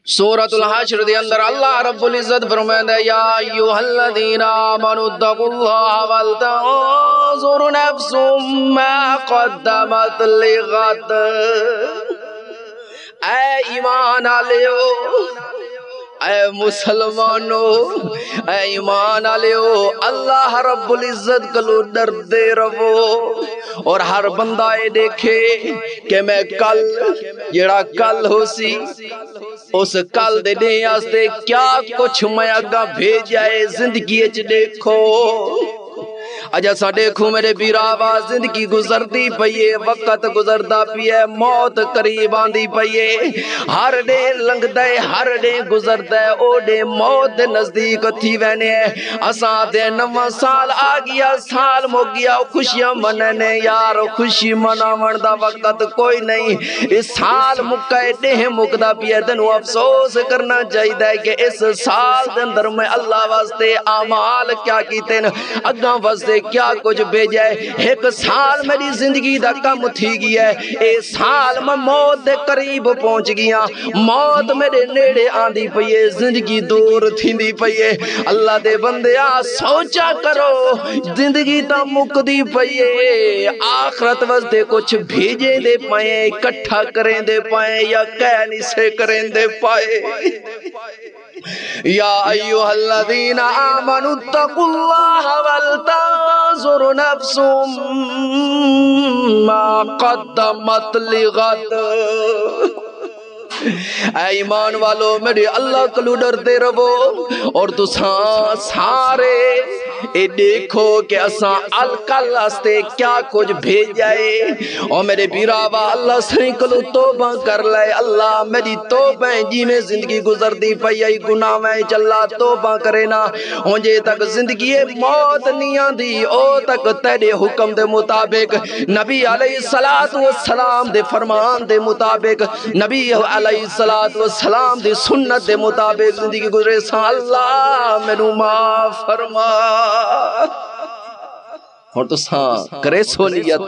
سورۃ الحشر دے اندر اللہ رب العزت فرمائندا ہے یا ایھا الذین آمنوا اتقوا اللہ ولتنظر نفس ما قدمت لغد۔ اے ایمان والےو، اے مسلمانو، اے ایمان والےو، اللہ رب العزت کلو ڈردے رہو اور ہر بندہ یہ دیکھے کہ میں کل جڑا کل ہو سی اس کل دے دے آستے کیا کچھ میں اگا بھیجا ہے زندگی اچ دیکھو۔ اجا سا دیکھو میرے بیراوا زندگی گزردی پئیے، وقت گزردا پیے، موت قریب آندی پئیے، ہر ڈے لنگ دے ہر ڈے گزردا ہے، او ڈے موت دے نزدیک تھی وینے اساں دے نواں سال آ گیا، سال مو گیا، خوشیاں مننے یار، خوشی مناون دا وقت کوئی نہیں، اس سال مکے ڈے مکدا پیے، تینوں افسوس کرنا چاہیے کہ اس سال دے اندر میں اللہ واسطے اعمال کیا کیتے ن، اگاں واسطے کیا کچھ بھیجا ہے۔ ایک سال میری زندگی دا کم تھی گیا ہے، اے سال میں موت دے قریب پہنچ گیا، موت میرے نیڑے آندی پئیے، زندگی دور تھیندی پئیے۔ اللہ دے بندیا سوچا کرو، زندگی تا مکدی پئیے، آخرت واسطے کچھ بھیجے دے پائیں، اکٹھا کریں دے پائیں یا کہنی سے کریں دے پائیں۔ یا ایھا الذین آمنوا اتقوا اللہ ولتنظر نفس ما قدمت لغد۔ اے ایمان والو میرے اللہ کلو ڈردے رہو اور تساں سارے اے دیکھو کہ اساں الکل واسطے کیا کچھ بھیجا ہے۔ اور میرے بیراوا اللہ سے کلو توبہ کر لے، اللہ میری توبہ جی میں زندگی گزردی پئی آئی گناہ میں چلا توبہ کرے نا، ہونجے تک زندگی موت نہیں آندی او تک تیرے حکم دے مطابق، نبی علیہ السلام دے فرمان دے مطابق، نبی علیہ السلام دی سنت دے مطابق زندگی گزرے سا، اللہ مینوں معاف فرما۔ اور تو ساں کرے سو نیت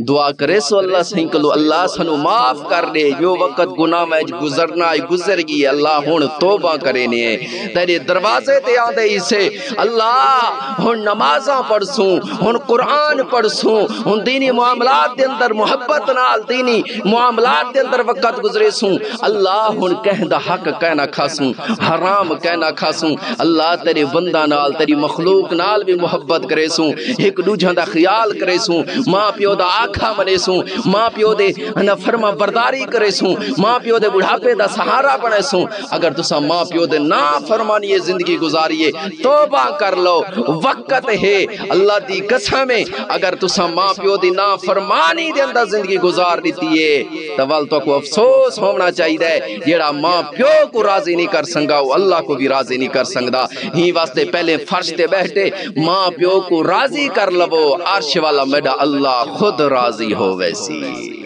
دعا کرے سو اللہ سہیں کلو اللہ سنو معاف کر دے، جو وقت گناہ میں گزرنا ہے گزر گئی، اللہ ہون توبہ کرنے ہیں تیرے دروازے تے آدھے اسے، اللہ ہون نمازاں پڑھ سوں، ہون قرآن پڑھ سوں، ہون دینی معاملات دے اندر محبت نال دینی معاملات دے اندر وقت گزرے سوں، اللہ ہون کہندہ حق کہنا کھا سوں، حرام کہنا کھا سوں، اللہ تیرے بندہ نال تیری مخلوق نال بھی محبت کرے سوں، ایک دوجہ دا خیال کرے سوں، ماں پیو دا آکھا منے سوں، ماں پیو دے فرما برداری کرے سوں، ماں پیو دے بڑھاپے دا سہارا بنے سوں۔ اگر تسا ماں پیو دے نا فرمانی زندگی گزاریے توبہ کر لو، وقت ہے اللہ دی قسم ہے، اگر تسا ماں پیو دی نا فرمانی دے اندر زندگی گزار دیتی ہے تو والتو کو افسوس ہونا چاہیے، جیڑا ماں پیو کو راضی نہیں کر سنگا وہ اللہ کو بھی راضی نہیں کر سنگا۔ ہی واسطے پہلے فرش تے بیٹھے ماں پیو کو راضی کر لو، عرش والا میڈا اللہ خود راضی ہو ویسی۔